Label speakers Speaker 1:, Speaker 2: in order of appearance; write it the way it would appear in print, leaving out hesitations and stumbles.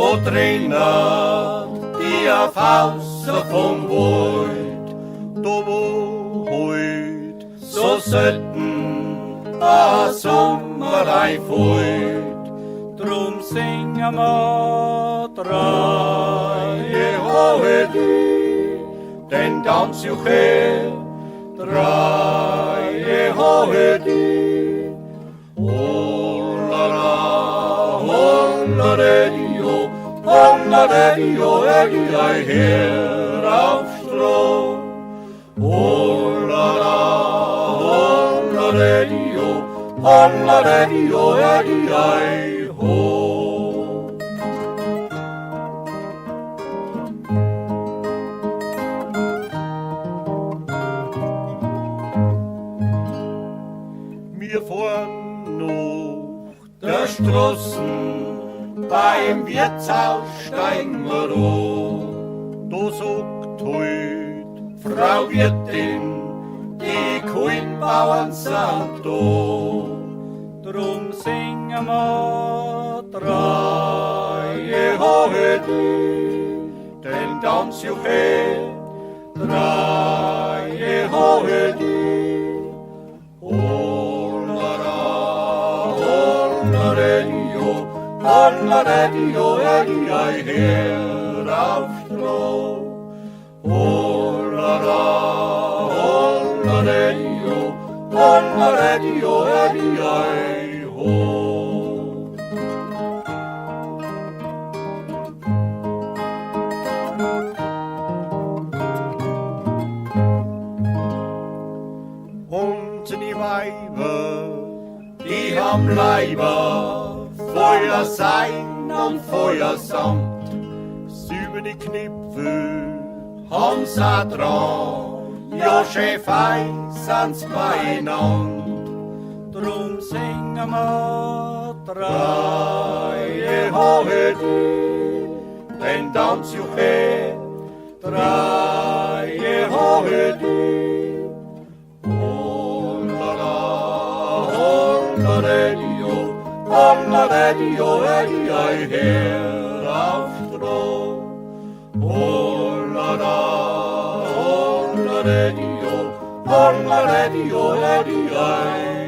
Speaker 1: så drinner de af hause vom Void. Du var højt, så søtten, og sommer dig født.
Speaker 2: Drum synger må dreje
Speaker 1: Højt den dans jo sker, dreje højt Holla det jo, er jeg her af strå. Holla det jo, er jeg hår. Wir fahren noch der Straßen, beim Wirtshaus steigen wir an. Da sagt heut Frau Wirtin, die Kuhnbauern sind da.
Speaker 2: Drum singen wir
Speaker 1: Dreie Hohet, den Tanz jo her. Dreie Hohet, Holla det jo, er jeg her af strå. Holla det jo, er jeg hår. Unten i Weiber, die ham Leiber, Feuer sein und Feuer samt, süben die Knipfel, Hamsa dran, ja Chef sind's beinand.
Speaker 2: Drum singen wir
Speaker 1: Dreie Hohet, den Tanz jo her. Dreie Hohet, Holla det jo, er jeg her af strå. Holla det jo, er jeg